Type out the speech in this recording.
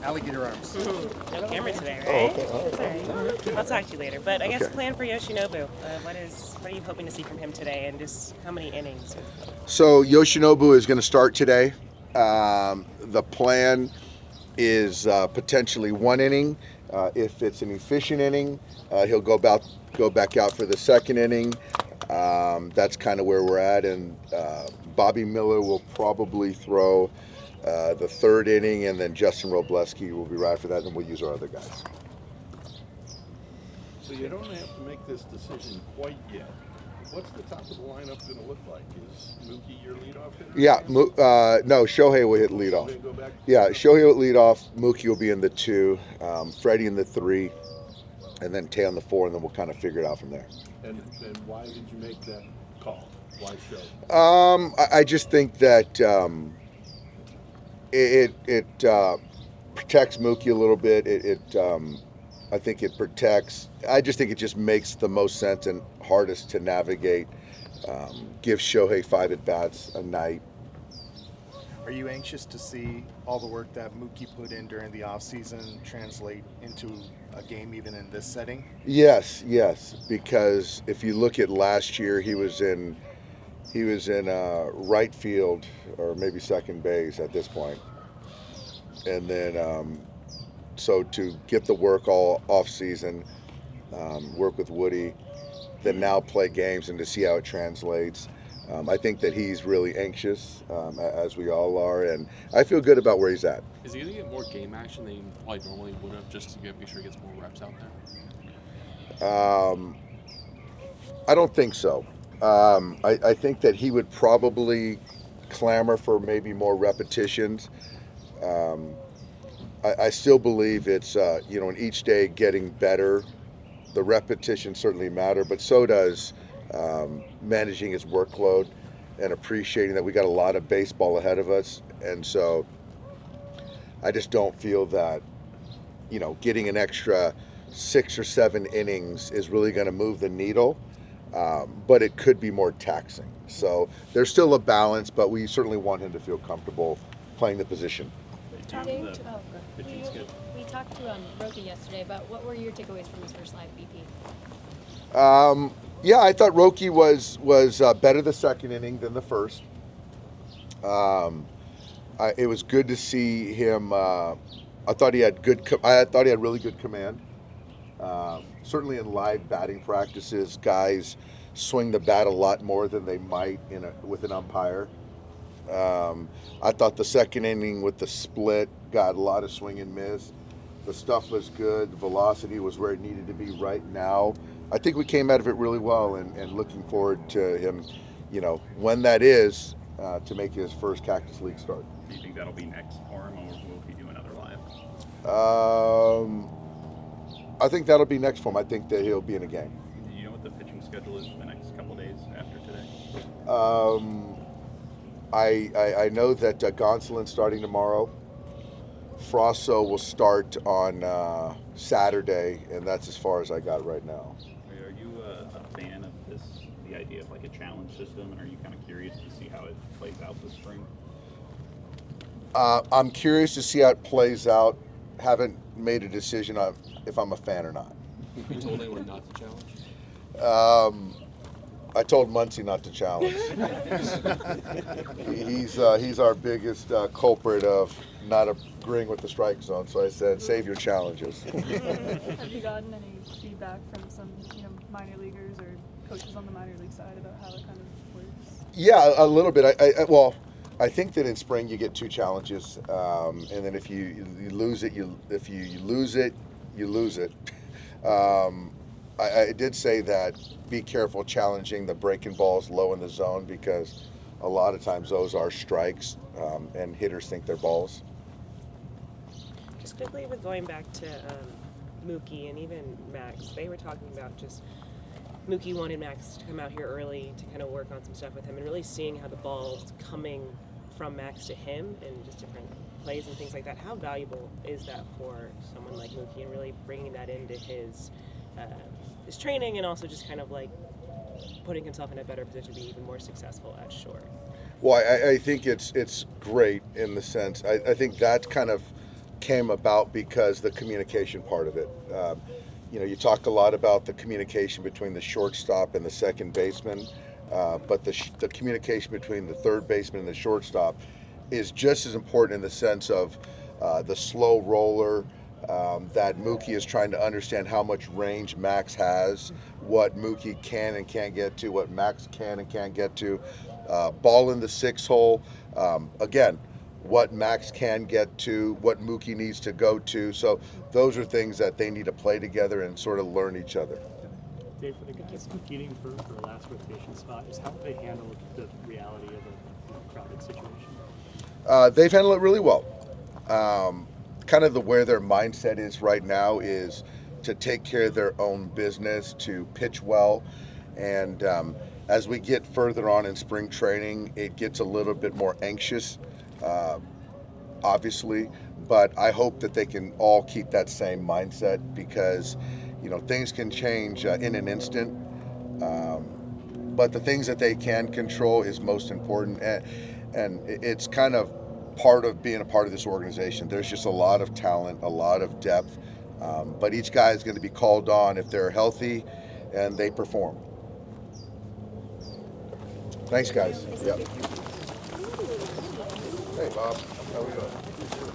alligator arms. No camera today, Oh, right? okay. All right. It's all right. I'll talk to you later. But I guess Okay. plan for Yoshinobu. What are you hoping to see from him today, and just how many innings? So Yoshinobu is going to start today. The plan is potentially one inning. If it's an efficient inning, he'll go back out for the second inning. That's kind of where we're at, and Bobby Miller will probably throw the third inning, and then Justin Robleski will be right after that, and we'll use our other guys. So you don't have to make this decision quite yet. What's the top of the lineup going to look like? Is Mookie your leadoff hitter? Yeah, no, Shohei will hit leadoff. Shohei go back? Yeah, Shohei will lead off. Mookie will be in the 2, Freddie in the 3, and then Tay on the 4, and then we'll kind of figure it out from there. And why did you make that call? Why Shohei? I just think that it protects Mookie a little bit. I think it protects. I just think it just makes the most sense and hardest to navigate. Give Shohei 5 at bats a night. Are you anxious to see all the work that Mookie put in during the offseason translate into a game even in this setting? Yes, because if you look at last year, he was in right field or maybe second base at this point, and then so to get the work all off season, work with Woody, then now play games and to see how it translates. I think that he's really anxious, as we all are, and I feel good about where he's at. Is he going to get more game action than he probably normally would have, just to make sure he gets more reps out there? I don't think so. I think that he would probably clamor for maybe more repetitions. I still believe it's, in each day getting better. The repetitions certainly matter, but so does managing his workload and appreciating that we got a lot of baseball ahead of us. And so I just don't feel that, getting an extra 6 or 7 innings is really going to move the needle, but it could be more taxing. So there's still a balance, but we certainly want him to feel comfortable playing the position. We talked to Roki yesterday about what were your takeaways from his first live BP? Yeah, I thought Roki was better the second inning than the first. It was good to see him. I thought he had really good command. Certainly in live batting practices, guys swing the bat a lot more than they might with an umpire. I thought the second inning with the split got a lot of swing and miss. The stuff was good. The velocity was where it needed to be right now. I think we came out of it really well, and looking forward to him, when that is, to make his first Cactus League start. Do you think that'll be next for him, or will he do another live? I think that'll be next for him. I think that he'll be in a game. Do you know what the pitching schedule is for the next couple of days after today? I know that Gonsolin's starting tomorrow. Frosso will start on Saturday, and that's as far as I got right now. Are you a fan of the idea of like a challenge system, and are you kind of curious to see how it plays out this spring? I'm curious to see how it plays out. Haven't made a decision on if I'm a fan or not. You told anyone not to challenge? I told Muncie not to challenge. He's our biggest culprit of not agreeing with the strike zone. So I said, save your challenges. Have you gotten any feedback from some, minor leaguers or coaches on the minor league side about how it kind of works? Yeah, a little bit. I think that in spring you get 2 challenges, and then if you lose it, you lose it. I did say that be careful challenging the breaking balls low in the zone, because a lot of times those are strikes, and hitters think they're balls. Just quickly with going back to Mookie and even Max, they were talking about just Mookie wanted Max to come out here early to kind of work on some stuff with him, and really seeing how the ball's coming from Max to him and just different plays and things like that. How valuable is that for someone like Mookie, and really bringing that into his training, and also just kind of like putting himself in a better position to be even more successful at short? Well, I think it's great in the sense, I think that's kind of came about because the communication part of it. You talk a lot about the communication between the shortstop and the second baseman, but the communication between the third baseman and the shortstop is just as important in the sense of the slow roller. That Mookie is trying to understand how much range Max has, what Mookie can and can't get to, what Max can and can't get to. Ball in the 6 hole. Again, what Max can get to, what Mookie needs to go to. So those are things that they need to play together and sort of learn each other. Dave, for the guys competing for a last rotation spot, is how do they handle the reality of a crowded situation? They've handled it really well. Kind of where their mindset is right now is to take care of their own business, to pitch well, and as we get further on in spring training, it gets a little bit more anxious, obviously, but I hope that they can all keep that same mindset because, things can change in an instant, but the things that they can control is most important, and it's kind of part of being a part of this organization. There's just a lot of talent, a lot of depth, but each guy is going to be called on if they're healthy and they perform. Thanks, guys. Yep. Hey, Bob. How we doing?